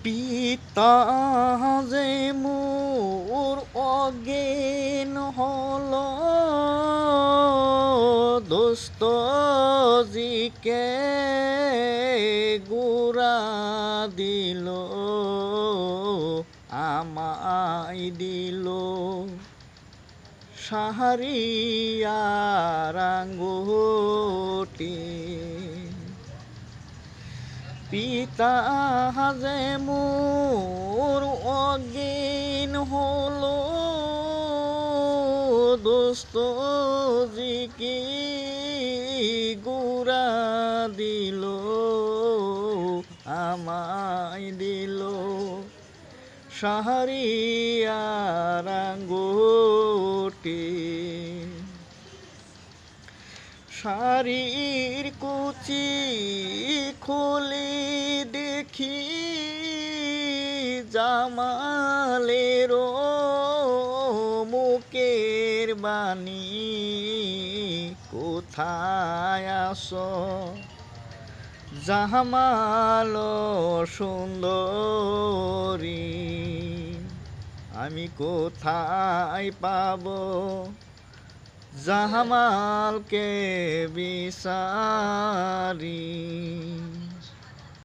পিতা যে মোর অজ্ঞান হল দোস্ত জিকে গুড়া দিল আমায় দিল শাহরিয়ার আঙ্গুটি। পিতা যে মোর অজ্ঞান হলো দোস্ত জিকে গুড়া দিল আমায় দিল শাহরিয়ার আঙ্গুটি। শাড়ির কুচি খুলি দেখি জামালের মুখের বাণী কোথায় আসো জামাল সুন্দরী আমি কোথায় পাবো জামালকে বিচারি।